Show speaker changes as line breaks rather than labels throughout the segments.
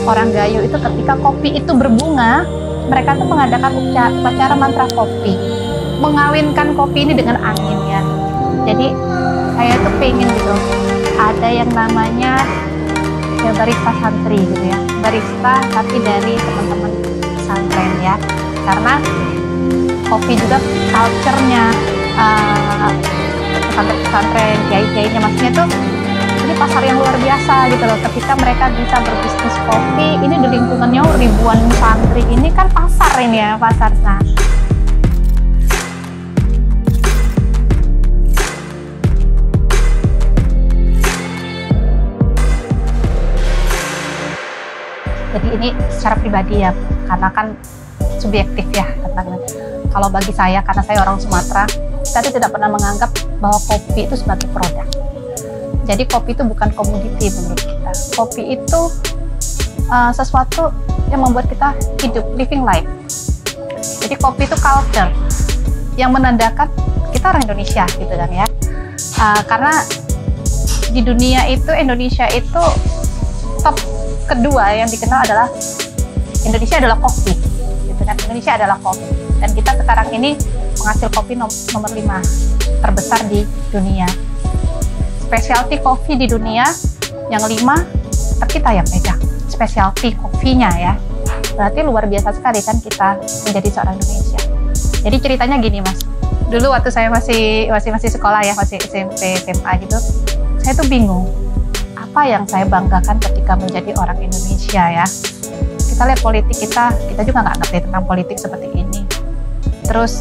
orang Gayo itu ketika kopi itu berbunga, mereka tuh mengadakan upacara mantra kopi, mengawinkan kopi ini dengan angin ya. Jadi saya tuh pengen gitu, ada yang namanya ya barista santri gitu ya, barista tapi dari teman-teman pesantren ya, karena kopi juga culture-nya pesantren, kiai-kiainya, maksudnya tuh ini pasar yang luar biasa gitu loh. Ketika mereka bisa berbisnis kopi, ini di lingkungannya ribuan santri, ini kan pasar ini ya, pasar. Nah, jadi ini secara pribadi ya, karena kan subjektif ya tentang. Kalau bagi saya, karena saya orang Sumatera, kita tidak pernah menganggap bahwa kopi itu sebagai produk. Jadi kopi itu bukan komoditi menurut kita. Kopi itu sesuatu yang membuat kita hidup, living life. Jadi kopi itu culture yang menandakan kita orang Indonesia gitu kan ya. Karena di dunia itu Indonesia itu top kedua yang dikenal adalah Indonesia adalah kopi, gitu kan. Indonesia adalah kopi, dan kita sekarang ini penghasil kopi nomor 5 terbesar di dunia. Specialty coffee di dunia yang 5, tetap kita yang pegang specialty coffee-nya ya. Berarti luar biasa sekali kan kita menjadi seorang Indonesia. Jadi ceritanya gini Mas, dulu waktu saya masih sekolah ya, masih SMP, SMA gitu, saya tuh bingung apa yang saya banggakan ketika menjadi orang Indonesia ya. Kita lihat politik kita juga nggak ngerti tentang politik seperti ini. Terus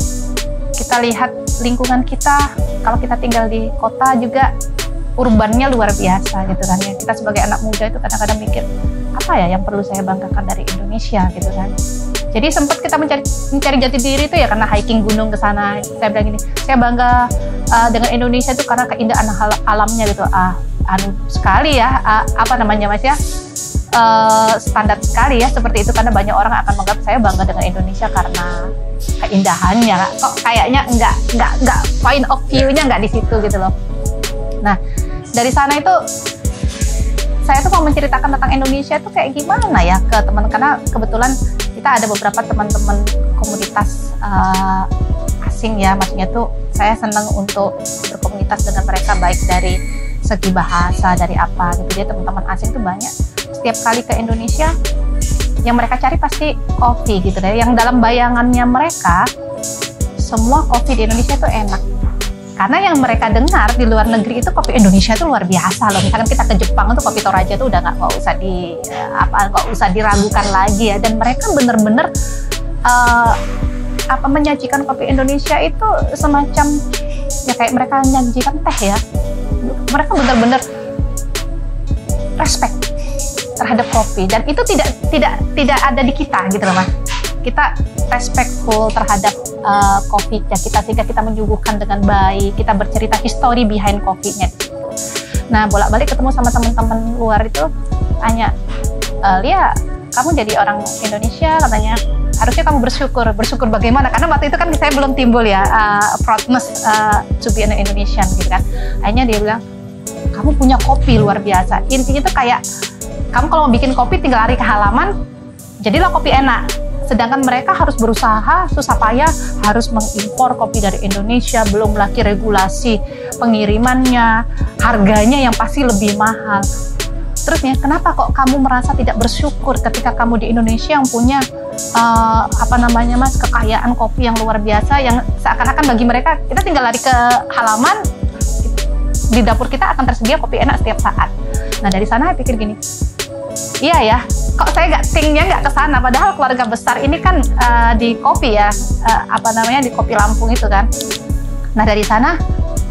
kita lihat lingkungan kita, kalau kita tinggal di kota juga urbannya luar biasa gitu kan ya. Kita sebagai anak muda itu kadang-kadang mikir, apa ya yang perlu saya banggakan dari Indonesia gitu kan. Jadi sempat kita mencari jati diri itu ya karena hiking gunung ke sana. Saya bilang gini, saya bangga dengan Indonesia itu karena keindahan alamnya gitu. Anu sekali ya, apa namanya Mas ya, standar sekali ya seperti itu, karena banyak orang akan menganggap saya bangga dengan Indonesia karena keindahannya. Kok kayaknya enggak point of view-nya enggak di situ gitu loh. Nah, dari sana itu saya tuh mau menceritakan tentang Indonesia itu kayak gimana ya ke teman, karena kebetulan kita ada beberapa teman-teman komunitas asing ya, maksudnya tuh saya senang untuk berkomunitas dengan mereka, baik dari segi bahasa, dari apa gitu. Dia teman-teman asing tuh banyak. Setiap kali ke Indonesia, yang mereka cari pasti kopi gitu deh. Yang dalam bayangannya mereka, semua kopi di Indonesia itu enak. Karena yang mereka dengar di luar negeri itu kopi Indonesia itu luar biasa loh. Misalkan kita ke Jepang tuh kopi Toraja tuh udah nggak usah diragukan lagi ya. Dan mereka bener-bener menyajikan kopi Indonesia itu semacam ya kayak mereka menyajikan teh ya. Mereka benar-benar respect terhadap kopi, dan itu tidak ada di kita gitu loh Mas. Kita respectful terhadap kopi kita, sehingga kita menyuguhkan dengan baik, kita bercerita history behind kopinya. Nah, bolak-balik ketemu sama teman-teman luar itu tanya, Lia, kamu jadi orang Indonesia, katanya harusnya kamu bersyukur bagaimana, karena waktu itu kan saya belum timbul ya proudness to be an Indonesian gitu kan. Akhirnya dia bilang, kamu punya kopi luar biasa. Intinya tuh kayak kamu kalau mau bikin kopi tinggal lari ke halaman, jadilah kopi enak. Sedangkan mereka harus berusaha susah payah, harus mengimpor kopi dari Indonesia, belum lagi regulasi pengirimannya, harganya yang pasti lebih mahal. Terus ya, kenapa kok kamu merasa tidak bersyukur ketika kamu di Indonesia yang punya Mas, kekayaan kopi yang luar biasa, yang seakan-akan bagi mereka kita tinggal lari ke halaman, di dapur kita akan tersedia kopi enak setiap saat. Nah, dari sana saya pikir gini, iya ya, kok saya nggak ke sana, padahal keluarga besar ini kan di kopi ya, di kopi Lampung itu kan. Nah, dari sana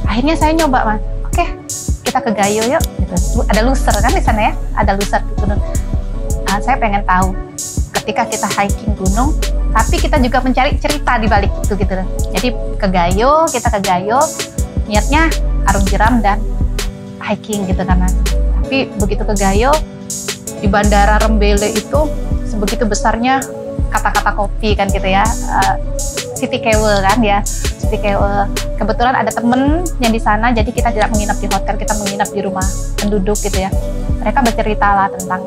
akhirnya saya nyoba Mas, oke, kita ke Gayo yuk gitu. Ada Luser kan di sana ya, ada Luser di gunung. Saya pengen tahu ketika kita hiking gunung, tapi kita juga mencari cerita di balik itu gitu. Jadi kita ke Gayo, niatnya arung jeram dan hiking gitu kan. Tapi begitu ke Gayo, di Bandara Rembele itu sebegitu besarnya kata-kata kopi kan gitu ya, City Kewe kan ya, City Kewe. Kebetulan ada temen yang di sana, jadi kita tidak menginap di hotel, kita menginap di rumah penduduk gitu ya. Mereka bercerita lah tentang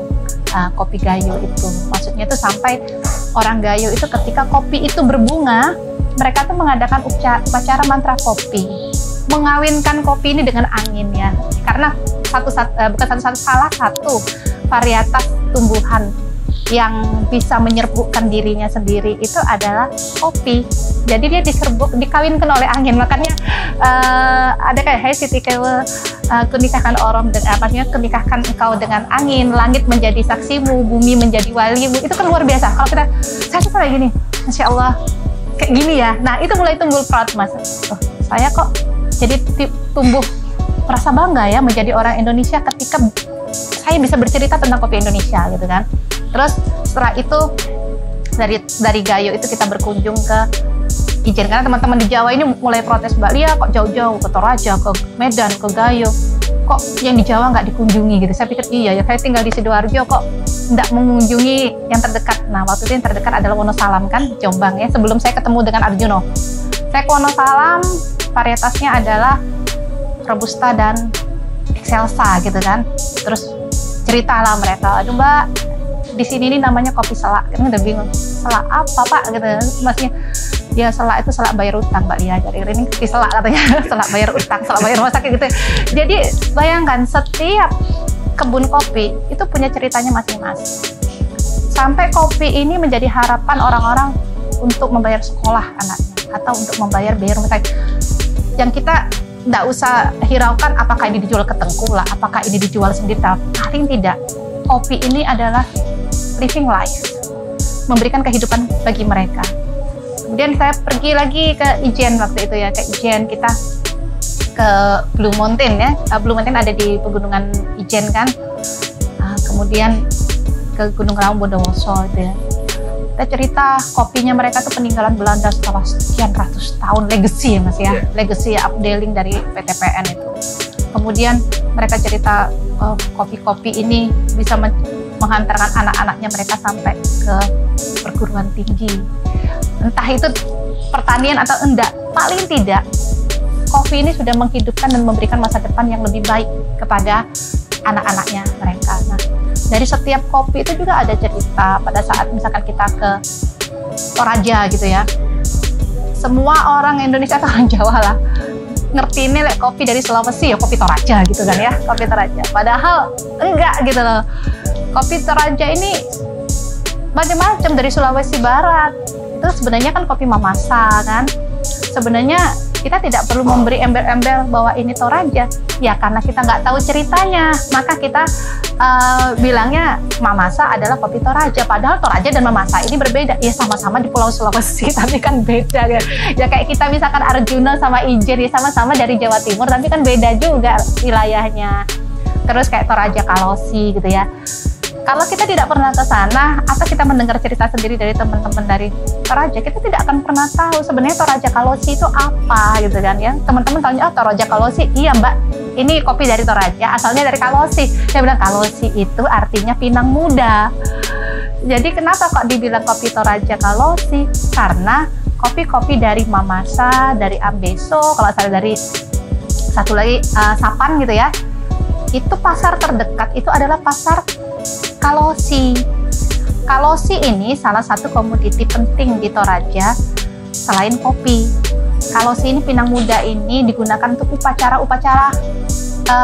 kopi Gayo itu. Maksudnya itu sampai orang Gayo itu ketika kopi itu berbunga, mereka tuh mengadakan upacara mantra kopi, mengawinkan kopi ini dengan angin ya. Karena salah satu varietas tumbuhan yang bisa menyerbukkan dirinya sendiri itu adalah kopi. Jadi dia dikawinkan oleh angin. Makanya ada kayak hey Siti Kewe, kunikahkan orang dengan kunikahkan engkau dengan angin, langit menjadi saksimu, bumi menjadi walimu. Itu kan luar biasa. Kalau saya tuh kayak gini, Masya Allah, kayak gini ya. Nah itu mulai tumbuh proud Mas. Oh, saya kok jadi tumbuh merasa bangga ya menjadi orang Indonesia ketika saya bisa bercerita tentang kopi Indonesia gitu kan. Terus setelah itu dari Gayo itu kita berkunjung ke Ijen, karena teman-teman di Jawa ini mulai protes, Mbak Lia kok jauh-jauh ke Toraja, ke Medan, ke Gayo, kok yang di Jawa nggak dikunjungi gitu. Saya pikir iya ya, saya tinggal di Sidoarjo kok nggak mengunjungi yang terdekat. Nah waktu itu yang terdekat adalah Wonosalam kan, Jombang ya, sebelum saya ketemu dengan Arjuno. Saya ke Wonosalam, varietasnya adalah Robusta dan Excelsa gitu kan. Terus ceritalah mereka, aduh Mbak, di sini ini namanya kopi selak. Kan udah bingung, selak apa Pak gitu. Maksudnya ya selak itu selak bayar utang Mbak Lia. Jadi ini kopi selak katanya, selak bayar utang, selak bayar rumah sakit gitu. Jadi bayangkan setiap kebun kopi itu punya ceritanya masing-masing. Sampai kopi ini menjadi harapan orang-orang untuk membayar sekolah anaknya atau untuk membayar biaya rumah sakit. Yang kita nggak usah hiraukan apakah ini dijual ke tengkulak, apakah ini dijual sendiri, paling tidak kopi ini adalah living life, memberikan kehidupan bagi mereka. Kemudian saya pergi lagi ke Ijen waktu itu ya, ke Ijen, kita ke Blue Mountain ya. Blue Mountain ada di pegunungan Ijen kan. Kemudian ke Gunung Raung Bondowoso itu ya. Kita cerita kopinya mereka tuh peninggalan Belanda setelah sekian ratus tahun, legacy ya Mas ya, legacy updating dari PTPN itu. Kemudian mereka cerita kopi-kopi ini bisa menghantarkan anak-anaknya mereka sampai ke perguruan tinggi. Entah itu pertanian atau enggak, paling tidak kopi ini sudah menghidupkan dan memberikan masa depan yang lebih baik kepada anak-anaknya mereka. Nah, dari setiap kopi itu juga ada cerita. Pada saat misalkan kita ke Toraja gitu ya, semua orang Indonesia atau orang Jawa lah ngerti ini kopi dari Sulawesi ya kopi Toraja gitu kan ya, kopi Toraja. Padahal enggak gitu loh. Kopi Toraja ini macam-macam, dari Sulawesi Barat. Itu sebenarnya kan kopi Mamasa kan. Sebenarnya kita tidak perlu memberi embel-embel bahwa ini Toraja. Ya karena kita nggak tahu ceritanya, maka kita bilangnya Mamasa adalah kopi Toraja. Padahal Toraja dan Mamasa ini berbeda. Ya sama-sama di Pulau Sulawesi, tapi kan beda kan. Ya kayak kita misalkan Arjuna sama Ijen, ya sama-sama dari Jawa Timur, tapi kan beda juga wilayahnya. Terus kayak Toraja Kalosi gitu ya. Kalau kita tidak pernah ke sana atau kita mendengar cerita sendiri dari teman-teman dari Toraja, kita tidak akan pernah tahu sebenarnya Toraja Kalosi itu apa gitu kan ya. Teman-teman tanya, oh Toraja Kalosi, iya Mbak, ini kopi dari Toraja, asalnya dari Kalosi. Saya bilang Kalosi itu artinya pinang muda. Jadi kenapa kok dibilang kopi Toraja Kalosi? Karena kopi-kopi dari Mamasa, dari Ambeso, kalau salah dari satu lagi Sapan gitu ya, itu pasar terdekat itu adalah pasar Kalosi. Kalosi ini salah satu komoditi penting di Toraja selain kopi. Kalosi ini pinang muda ini digunakan untuk upacara-upacara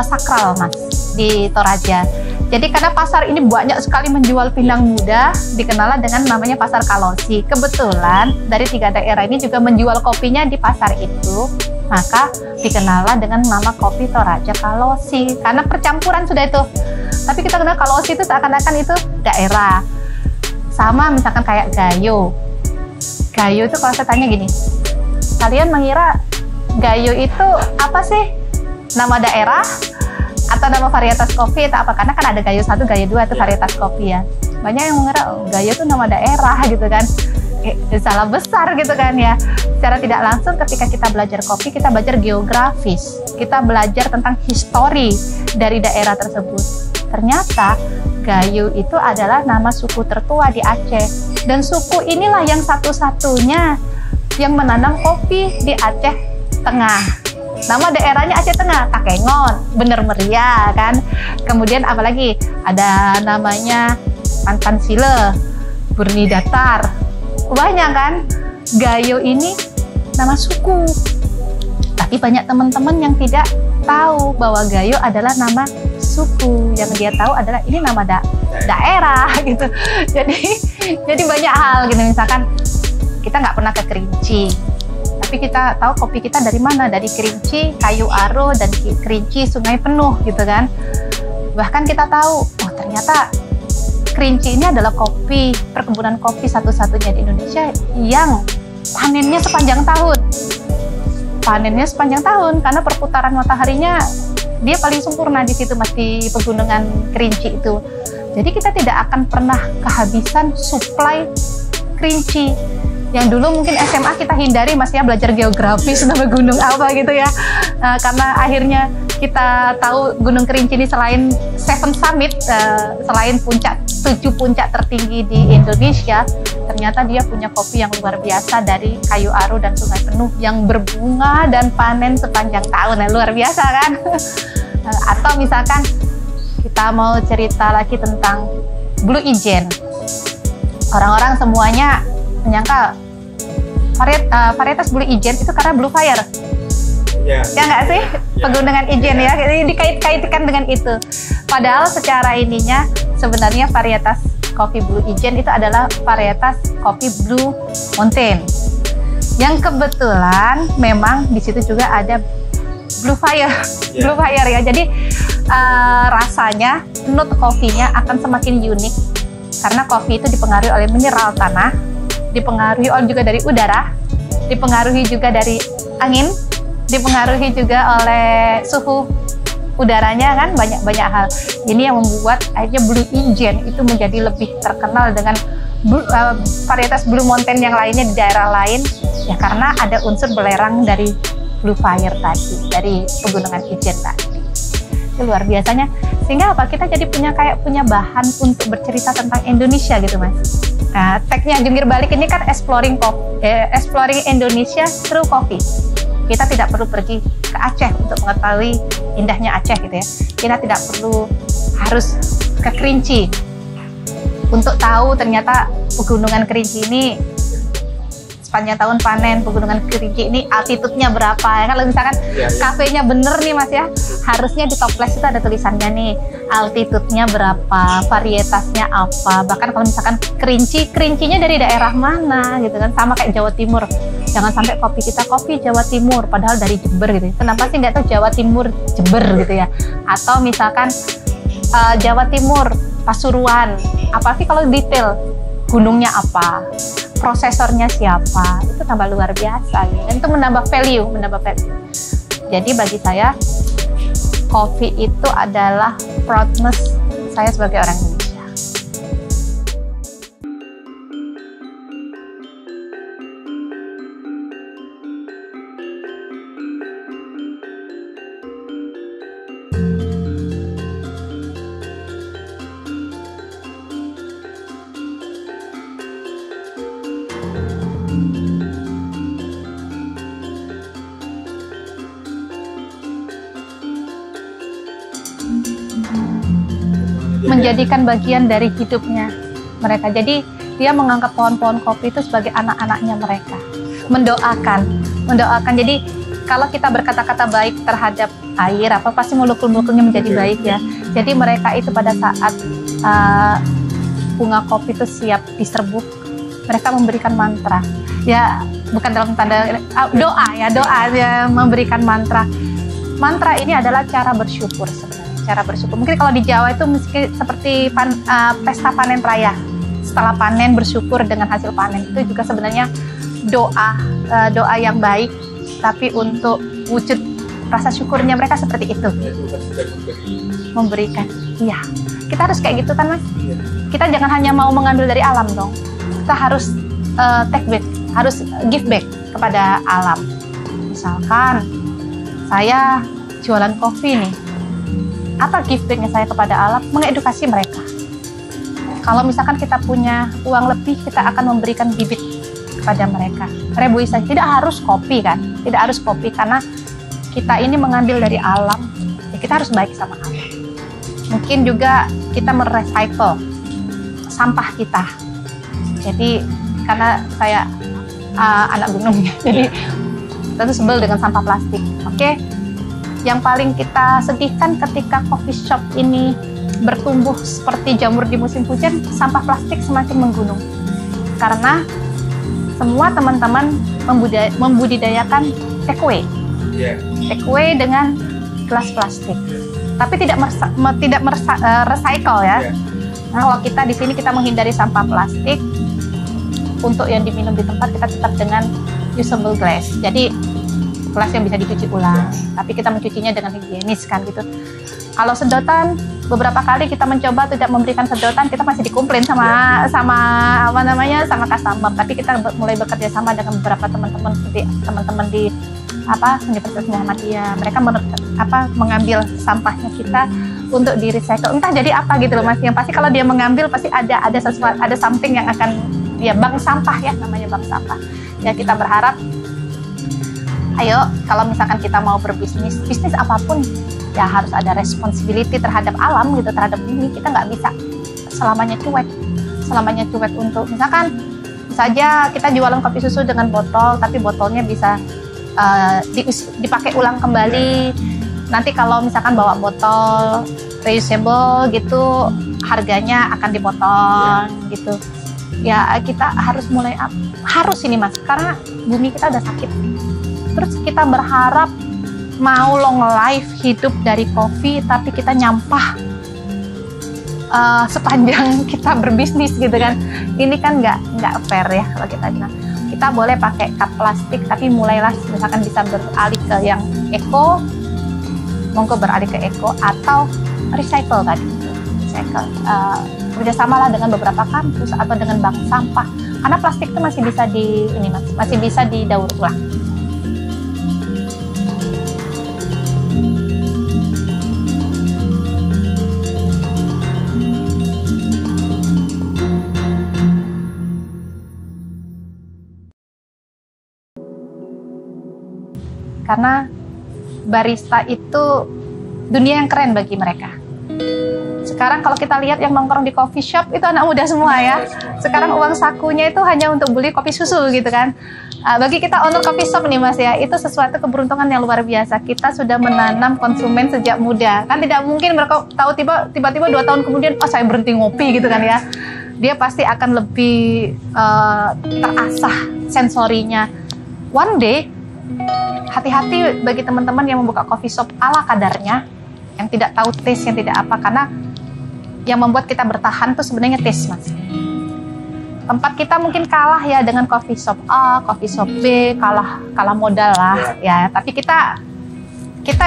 sakral Mas di Toraja. Jadi karena pasar ini banyak sekali menjual pinang muda, dikenal dengan namanya pasar Kalosi. Kebetulan dari 3 daerah ini juga menjual kopinya di pasar itu, maka dikenal dengan nama kopi Toraja Kalosi. Karena percampuran sudah itu. Tapi kita kenal Kalosi itu seakan-akan itu daerah. Sama misalkan kayak Gayo. Gayo itu kalau saya tanya gini, kalian mengira Gayo itu apa sih? Nama daerah atau nama varietas kopi atau apa? Karena kan ada Gayo 1, Gayo 2 itu varietas kopi ya. Banyak yang mengira Gayo itu nama daerah gitu kan. Salah besar gitu kan ya. Secara tidak langsung ketika kita belajar kopi, kita belajar geografis. Kita belajar tentang histori dari daerah tersebut. Ternyata Gayo itu adalah nama suku tertua di Aceh. Dan suku inilah yang satu-satunya yang menanam kopi di Aceh Tengah. Nama daerahnya Aceh Tengah, Takengon, Bener Meriah kan. Kemudian apalagi ada namanya Pancasila, Burni Datar, banyak kan. Gayo ini nama suku, tapi banyak teman-teman yang tidak tahu bahwa Gayo adalah nama suku. Yang dia tahu adalah ini nama daerah gitu. Jadi banyak hal gitu. Misalkan kita nggak pernah ke Kerinci, tapi kita tahu kopi kita dari mana, dari Kerinci, Kayu Aro, dan Kerinci Sungai Penuh gitu kan. Bahkan kita tahu, oh ternyata Kerinci ini adalah perkebunan kopi satu-satunya di Indonesia yang panennya sepanjang tahun. Panennya sepanjang tahun karena perputaran mataharinya dia paling sempurna di situ, Mas, di pegunungan Kerinci itu. Jadi kita tidak akan pernah kehabisan suplai Kerinci. Yang dulu mungkin SMA kita hindari, Mas, ya, belajar geografis nama gunung apa gitu ya. Karena akhirnya kita tahu Gunung Kerinci ini selain Seven Summit, selain 7 puncak tertinggi di Indonesia, ternyata dia punya kopi yang luar biasa dari Kayu Aro dan Sungai Penuh yang berbunga dan panen sepanjang tahun. Nah, luar biasa kan? Atau misalkan kita mau cerita lagi tentang Blue Ijen. Orang-orang semuanya menyangka varietas Blue Ijen itu karena Blue Fire. Ya nggak sih? Pegunungan Ijen ya, dikait-kaitkan dengan itu. Padahal secara ininya sebenarnya varietas kopi Blue Ijen itu adalah varietas kopi Blue Mountain. Yang kebetulan memang di situ juga ada Blue Fire, Blue Fire ya. Jadi rasanya, note kopinya akan semakin unik karena kopi itu dipengaruhi oleh mineral tanah, dipengaruhi juga dari udara, dipengaruhi juga dari angin, dipengaruhi juga oleh suhu udaranya kan, banyak hal. Ini yang membuat akhirnya Blue Ijen itu menjadi lebih terkenal dengan varietas Blue Mountain yang lainnya di daerah lain ya, karena ada unsur belerang dari Blue Fire tadi, dari pegunungan Ijen tadi. Itu luar biasanya, sehingga apa, kita jadi punya bahan untuk bercerita tentang Indonesia gitu, Mas. Nah, tagnya Jungkir Balik ini kan exploring Indonesia through coffee. Kita tidak perlu pergi ke Aceh untuk mengetahui indahnya Aceh gitu ya. Kita tidak perlu harus ke Kerinci untuk tahu ternyata pegunungan Kerinci ini sepanjang tahun panen. Pegunungan Kerinci ini altitude-nya berapa ya kan. Misalkan kafenya bener nih, Mas, ya, harusnya di toples itu ada tulisannya nih, altitude-nya berapa, varietasnya apa. Bahkan kalau misalkan Kerincinya dari daerah mana gitu kan, sama kayak Jawa Timur. Jangan sampai kopi kita kopi Jawa Timur padahal dari Jember gitu. Kenapa sih nggak tahu Jawa Timur Jember gitu ya? Atau misalkan Jawa Timur Pasuruan. Apalagi kalau detail gunungnya apa, prosesornya siapa, itu tambah luar biasa gitu. Dan itu menambah value. Jadi bagi saya kopi itu adalah proudness saya sebagai orang Indonesia. Menjadikan bagian dari hidupnya mereka. Jadi dia menganggap pohon-pohon kopi itu sebagai anak-anaknya mereka. Mendoakan. Jadi kalau kita berkata-kata baik terhadap air, apa pasti molekul-molekulnya menjadi baik ya. Jadi mereka itu pada saat bunga kopi itu siap diserbuk, mereka memberikan mantra. Ya bukan dalam tanda doa ya, memberikan mantra. Mantra ini adalah cara bersyukur sebenarnya. Cara bersyukur. Mungkin kalau di Jawa itu seperti pesta panen raya. Setelah panen bersyukur dengan hasil panen, itu juga sebenarnya doa yang baik, tapi untuk wujud rasa syukurnya mereka seperti itu. Memberikan. Iya. Kita harus kayak gitu kan, Mas? Kita jangan hanya mau mengambil dari alam dong. Kita harus take back, harus give back kepada alam. Misalkan saya jualan kopi nih. Apa give back-nya saya kepada alam? Mengedukasi mereka. Kalau misalkan kita punya uang lebih, kita akan memberikan bibit kepada mereka. Reboisasi, tidak harus kopi kan? Tidak harus kopi, karena kita ini mengambil dari alam, ya kita harus baik sama alam. Mungkin juga kita merecycle sampah kita. Jadi karena saya anak gunung, jadi tentu sebel dengan sampah plastik. Oke, yang paling kita sedihkan ketika coffee shop ini bertumbuh seperti jamur di musim hujan, sampah plastik semakin menggunung. Karena semua teman-teman membudidayakan takeaway, takeaway dengan gelas plastik, tapi tidak recycle ya. Nah, kalau kita di sini kita menghindari sampah plastik, untuk yang diminum di tempat kita tetap dengan usable glass. Jadi gelas yang bisa dicuci ulang, tapi kita mencucinya dengan higienis kan gitu. Kalau sedotan, beberapa kali kita mencoba tidak memberikan sedotan, kita masih dikomplain sama customer. Tapi kita mulai bekerja sama dengan beberapa teman-teman seperti teman-teman di Universitas Muhammadiyah. Mereka mengambil sampahnya kita untuk di recycle. Entah jadi apa gitu loh Mas. Yang pasti kalau dia mengambil pasti ada sesuatu, ada something yang akan bank sampah ya, namanya bank sampah. Ya kita berharap, ayo kalau misalkan kita mau berbisnis, bisnis apapun ya harus ada responsibility terhadap alam gitu, terhadap bumi. Kita nggak bisa selamanya cuek untuk misalkan saja kita jualan kopi susu dengan botol, tapi botolnya bisa dipakai ulang kembali. Nanti kalau misalkan bawa botol reusable gitu, harganya akan dipotong gitu. Ya kita harus ini Mas, karena bumi kita udah sakit. Terus kita berharap mau long life hidup dari kopi, tapi kita nyampah sepanjang kita berbisnis gitu kan. Ini kan nggak fair ya kalau kita bilang. Kita boleh pakai cup plastik, tapi mulailah misalkan bisa beralih ke yang eco, monggo beralih ke eco atau recycle tadi. Recycle. Kerjasamalah dengan beberapa kampus atau dengan bank sampah, karena plastik itu masih bisa didaur ulang. Karena barista itu dunia yang keren bagi mereka. Sekarang kalau kita lihat yang nongkrong di coffee shop itu anak muda semua ya. Sekarang uang sakunya itu hanya untuk beli kopi susu gitu kan. Bagi kita owner coffee shop nih Mas ya, itu sesuatu keberuntungan yang luar biasa. Kita sudah menanam konsumen sejak muda. Kan tidak mungkin mereka tahu tiba-tiba 2 tahun kemudian, oh saya berhenti ngopi gitu kan ya. Dia pasti akan lebih terasah sensorinya. One day, hati-hati bagi teman-teman yang membuka coffee shop ala kadarnya, yang tidak tahu taste, yang tidak apa, karena yang membuat kita bertahan tuh sebenarnya taste Mas. Tempat kita mungkin kalah ya dengan coffee shop A, coffee shop B, kalah modal lah ya. Tapi kita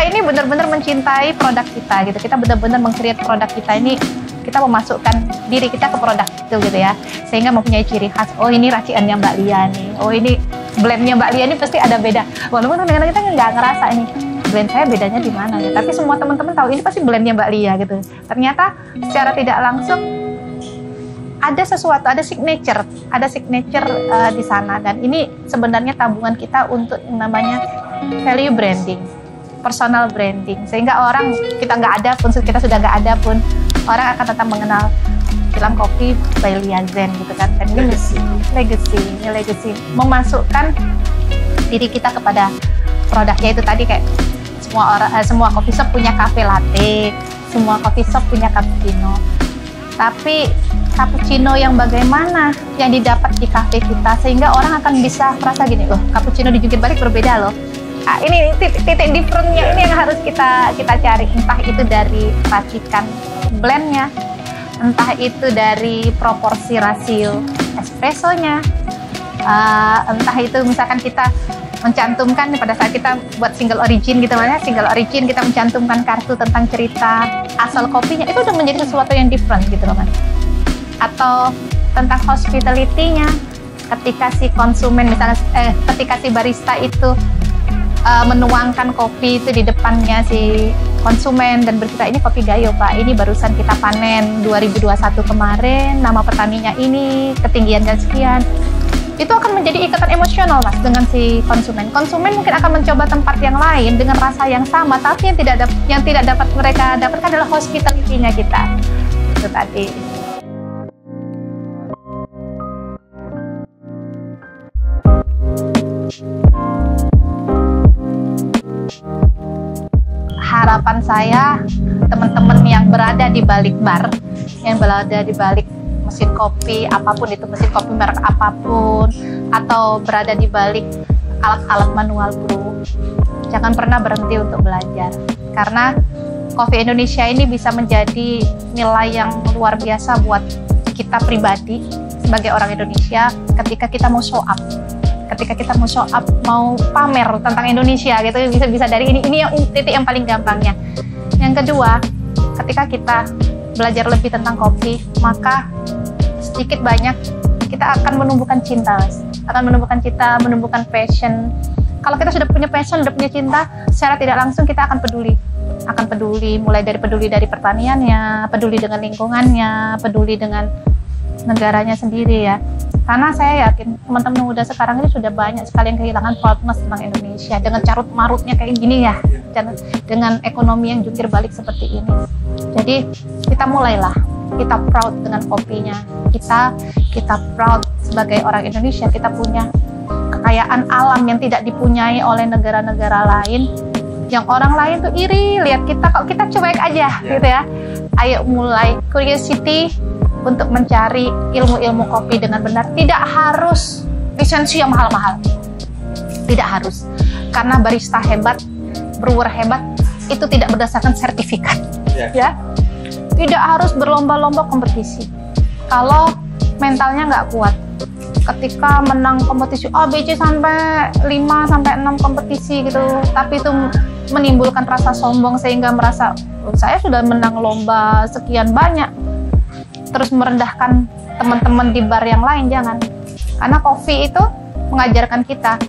ini benar-benar mencintai produk kita gitu. Kita benar-benar meng-create produk kita ini, kita memasukkan diri kita ke produk itu gitu ya, sehingga mempunyai ciri khas. Oh ini raciannya Mbak Lia nih, oh ini blendnya Mbak Lia ini pasti ada beda. Walaupun kadang-kadang kita nggak ngerasa ini blend saya bedanya di mana ya, tapi semua teman-teman tahu ini pasti blendnya Mbak Lia gitu. Ternyata secara tidak langsung ada sesuatu, ada signature di sana. Dan ini sebenarnya tabungan kita untuk yang namanya value branding, personal branding, sehingga orang kita nggak ada pun, kita sudah nggak ada pun, orang akan tetap mengenal film kopi by Lia Zen gitu kan. Dan ini legacy memasukkan diri kita kepada produknya itu tadi. Kayak semua coffee shop punya cafe latte, semua coffee shop punya cappuccino, tapi cappuccino yang bagaimana yang didapat di cafe kita, sehingga orang akan bisa merasa gini, loh cappuccino di jungkir balik berbeda loh. Ini titik differentnya ini yang harus kita cari. Entah itu dari racikan blendnya, entah itu dari proporsi rasio espressonya, entah itu misalkan kita mencantumkan pada saat kita buat single origin gitu, kita mencantumkan kartu tentang cerita asal kopinya, itu udah menjadi sesuatu yang different gitu loh Mas. Atau tentang hospitality-nya, ketika si konsumen misalnya ketika si barista itu menuangkan kopi itu di depannya si konsumen dan berkata, ini kopi Gayo Pak, ini barusan kita panen 2021 kemarin, nama petaninya ini, ketinggiannya sekian. Itu akan menjadi ikatan emosional Mas dengan si konsumen. Konsumen mungkin akan mencoba tempat yang lain dengan rasa yang sama, tapi yang tidak dapat mereka dapatkan adalah hospitality-nya kita. Itu tadi. Harapan saya, teman-teman yang berada di balik bar, yang berada di balik mesin kopi, apapun itu, mesin kopi merek apapun, atau berada di balik alat-alat manual brew, jangan pernah berhenti untuk belajar. Karena kopi Indonesia ini bisa menjadi nilai yang luar biasa buat kita pribadi sebagai orang Indonesia ketika kita mau show up. Ketika kita mau show up, mau pamer tentang Indonesia gitu, bisa dari ini yang titik yang paling gampangnya. Yang kedua, ketika kita belajar lebih tentang kopi, maka sedikit banyak kita akan menumbuhkan cinta, Mas. Akan menumbuhkan cinta, menumbuhkan passion. Kalau kita sudah punya passion, sudah punya cinta, secara tidak langsung kita akan peduli. Akan peduli, mulai dari peduli dari pertaniannya, peduli dengan lingkungannya, peduli dengan negaranya sendiri ya. Karena saya yakin teman-teman muda sekarang ini sudah banyak sekali yang kehilangan proudness tentang Indonesia dengan carut marutnya kayak gini ya, dengan ekonomi yang jungkir balik seperti ini. Jadi kita mulailah, kita proud dengan kopinya, kita proud sebagai orang Indonesia, kita punya kekayaan alam yang tidak dipunyai oleh negara-negara lain, yang orang lain tuh iri lihat kita, kok kita cuek aja gitu ya. Ayo mulai curiosity untuk mencari ilmu-ilmu kopi dengan benar. Tidak harus lisensi yang mahal-mahal, tidak harus, karena barista hebat, brewer hebat itu tidak berdasarkan sertifikat ya. Tidak harus berlomba-lomba kompetisi. Kalau mentalnya nggak kuat, ketika menang kompetisi A, B, C sampai 5 sampai 6 kompetisi gitu, tapi itu menimbulkan rasa sombong sehingga merasa saya sudah menang lomba sekian banyak, terus merendahkan teman-teman di bar yang lain. Jangan. Karena kopi itu mengajarkan kita,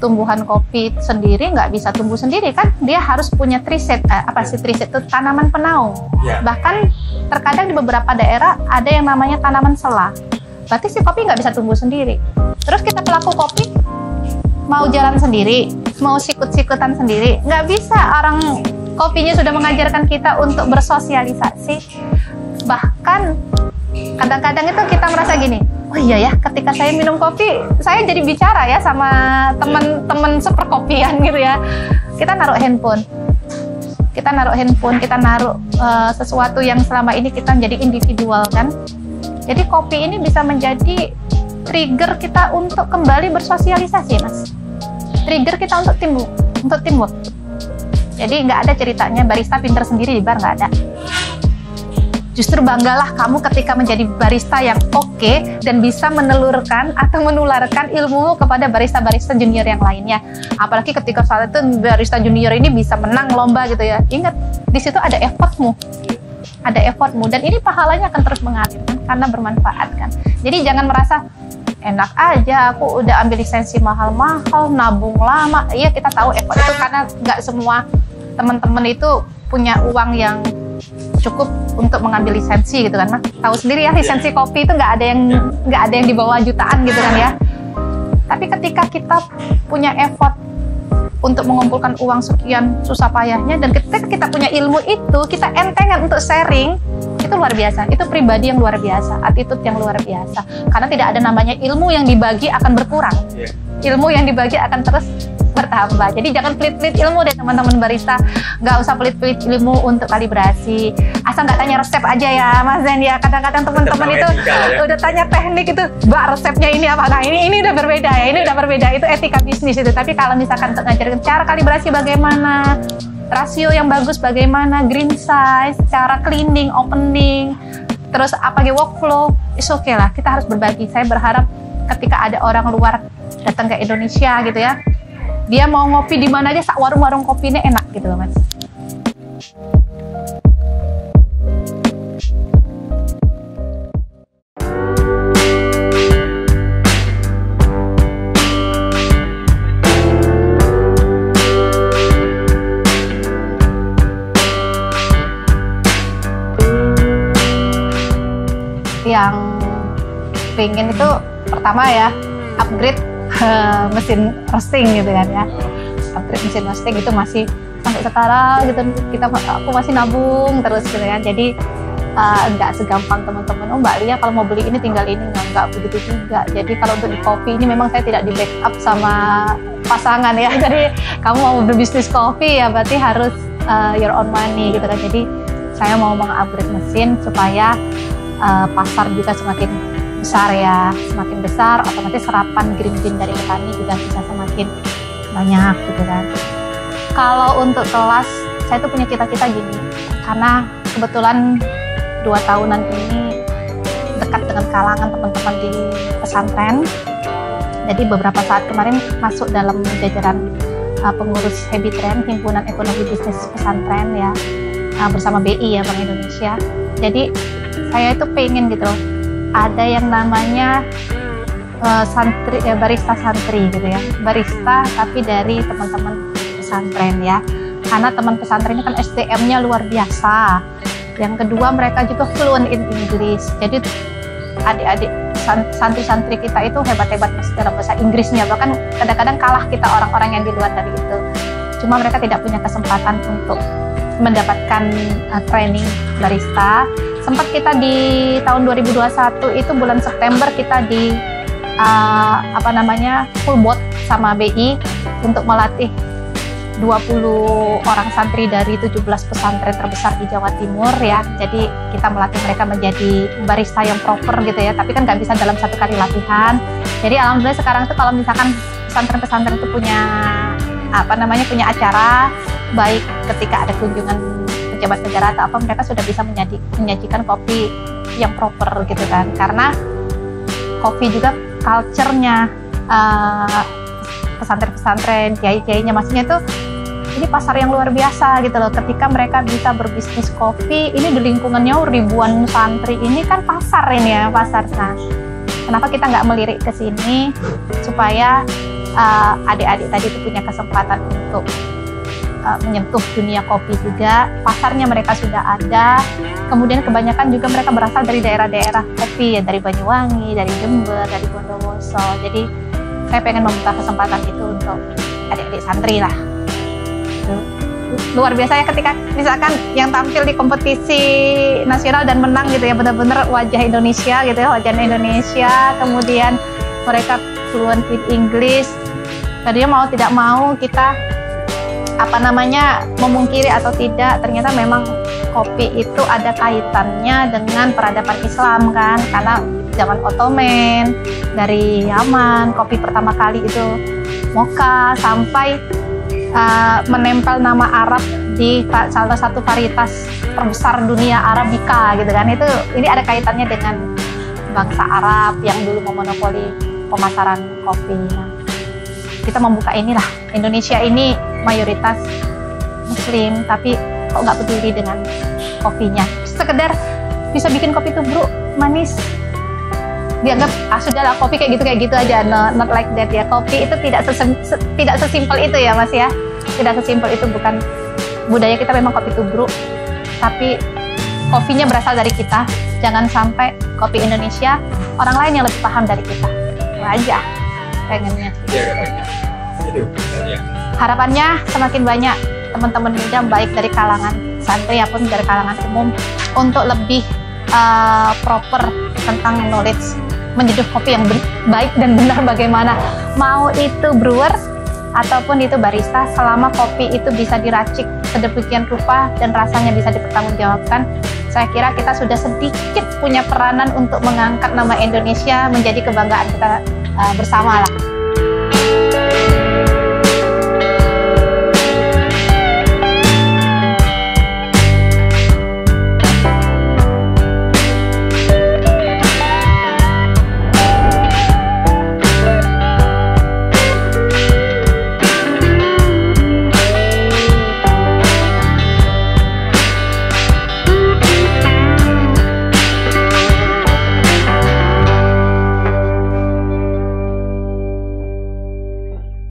tumbuhan kopi sendiri nggak bisa tumbuh sendiri kan, dia harus punya triset. Apa sih triset? Itu tanaman penaung. Bahkan terkadang di beberapa daerah ada yang namanya tanaman sela, berarti si kopi nggak bisa tumbuh sendiri. Terus kita pelaku kopi mau jalan sendiri, mau sikut-sikutan sendiri, nggak bisa. Orang kopinya sudah mengajarkan kita untuk bersosialisasi. Bahkan kadang-kadang itu kita merasa gini, oh iya ya, ketika saya minum kopi, saya jadi bicara ya sama teman-teman seperkopian gitu ya. Kita naruh handphone, kita naruh sesuatu yang selama ini kita menjadi individual kan. Jadi kopi ini bisa menjadi trigger kita untuk kembali bersosialisasi, Mas. Trigger kita untuk teamwork. Jadi nggak ada ceritanya barista pinter sendiri di bar, nggak ada. Justru banggalah kamu ketika menjadi barista yang oke dan bisa menelurkan atau menularkan ilmu kepada barista-barista junior yang lainnya. Apalagi ketika saat itu barista junior ini bisa menang lomba gitu ya. Ingat, di situ ada effortmu. Ada effortmu, dan ini pahalanya akan terus mengalir kan, karena bermanfaat kan. Jadi jangan merasa enak aja, aku udah ambil lisensi mahal-mahal, nabung lama. Iya, kita tahu effort itu, karena nggak semua teman-teman itu punya uang yang cukup untuk mengambil lisensi gitu kan, Mas. Tahu sendiri ya, lisensi kopi itu nggak ada yang di bawah jutaan gitu kan ya. Tapi ketika kita punya effort untuk mengumpulkan uang sekian susah payahnya, dan ketika kita punya ilmu itu, kita entengan untuk sharing, itu luar biasa. Itu pribadi yang luar biasa, attitude yang luar biasa. Karena tidak ada namanya ilmu yang dibagi akan berkurang. Ilmu yang dibagi akan terus bertambah. Jadi jangan pelit-pelit ilmu deh teman-teman barista. Nggak usah pelit-pelit ilmu untuk kalibrasi. Asal nggak tanya resep aja ya, Mas Zen ya. Kadang-kadang teman-teman itu udah tanya teknik itu, Mbak resepnya ini apa? Nah ini udah berbeda ya. Ini udah berbeda. Itu etika bisnis itu. Tapi kalau misalkan untuk ngajarin cara kalibrasi bagaimana, rasio yang bagus bagaimana, green size, cara cleaning, opening, terus apa workflow, it's okay lah. Kita harus berbagi. Saya berharap ketika ada orang luar datang ke Indonesia gitu ya, dia mau ngopi di mana aja, sak warung-warung kopinya enak gitu loh, Mas. Yang pengen itu pertama ya, upgrade mesin roasting gitu kan ya. Upgrade mesin roasting itu masih sampai sekarang gitu, aku masih nabung terus gitu kan. Jadi nggak segampang teman-teman, oh Mbak Lia kalau mau beli ini tinggal ini, nggak begitu juga. Jadi kalau untuk di kopi ini memang saya tidak di backup sama pasangan ya. Jadi kamu mau berbisnis kopi ya berarti harus your own money gitu kan. Jadi saya mau meng-upgrade mesin supaya pasar juga semakin besar ya, semakin besar otomatis serapan green bean dari petani juga bisa semakin banyak gitu kan. Kalau untuk kelas, saya tuh punya cita-cita gini, karena kebetulan 2 tahunan ini dekat dengan kalangan teman-teman di pesantren. Jadi beberapa saat kemarin masuk dalam jajaran pengurus Habitrend, Himpunan Ekonomi Bisnis Pesantren ya, bersama BI ya, Bank Indonesia. Jadi saya itu pengen gitu loh, ada yang namanya santri, barista santri gitu ya, barista tapi dari teman-teman pesantren ya, karena teman pesantren ini kan SDM-nya luar biasa. Yang kedua mereka juga fluent in English, jadi adik-adik santri-santri kita itu hebat-hebat dalam bahasa Inggrisnya, bahkan kadang-kadang kalah kita orang-orang yang di luar dari itu. Cuma mereka tidak punya kesempatan untuk mendapatkan training barista. Sempat kita di tahun 2021 itu bulan September kita di full boat sama BI untuk melatih 20 orang santri dari 17 pesantren terbesar di Jawa Timur ya. Jadi kita melatih mereka menjadi barista yang proper gitu ya, tapi kan nggak bisa dalam satu kali latihan. Jadi alhamdulillah sekarang tuh kalau misalkan pesantren-pesantren itu punya punya acara, baik ketika ada kunjungan pejabat negara atau apa, mereka sudah bisa menyajikan kopi yang proper gitu kan. Karena kopi juga culture-nya pesantren-pesantren, kiai-kiainya, maksudnya tuh ini pasar yang luar biasa gitu loh. Ketika mereka bisa berbisnis kopi, ini di lingkungannya ribuan santri, ini kan pasar ini ya, pasar. Nah, kenapa kita nggak melirik ke sini supaya adik-adik tadi itu punya kesempatan untuk menyentuh dunia kopi juga. Pasarnya mereka sudah ada, kemudian kebanyakan juga mereka berasal dari daerah-daerah kopi ya, dari Banyuwangi, dari Jember, dari Bondowoso. Jadi saya pengen membuka kesempatan itu untuk adik-adik santri lah. Luar biasa ya ketika misalkan yang tampil di kompetisi nasional dan menang gitu ya, benar-benar wajah Indonesia gitu ya, wajah Indonesia, kemudian mereka fluent with English. Tadinya mau tidak mau kita memungkiri atau tidak, ternyata memang kopi itu ada kaitannya dengan peradaban Islam kan, karena zaman Ottoman dari Yaman, kopi pertama kali itu mocha, sampai menempel nama Arab di salah satu varietas terbesar dunia, Arabica gitu kan. Ini ada kaitannya dengan bangsa Arab yang dulu memonopoli pemasaran kopi. Nah, kita membuka inilah, Indonesia ini mayoritas Muslim, tapi kok nggak peduli dengan kopinya, sekedar bisa bikin kopi tubruk manis, dianggap sudahlah kopi kayak gitu aja. No, not like that ya. Kopi itu tidak sesimpel itu ya Mas ya, tidak sesimpel itu. Bukan budaya kita memang kopi tubruk, tapi kopinya berasal dari kita. Jangan sampai kopi Indonesia orang lain yang lebih paham dari kita. Itu aja pengennya. Harapannya semakin banyak teman-teman muda, baik dari kalangan santri maupun dari kalangan umum, untuk lebih proper tentang knowledge menyeduh kopi yang baik dan benar bagaimana. Mau itu brewer ataupun itu barista, selama kopi itu bisa diracik sedemikian rupa dan rasanya bisa dipertanggungjawabkan, saya kira kita sudah sedikit punya peranan untuk mengangkat nama Indonesia menjadi kebanggaan kita bersama lah.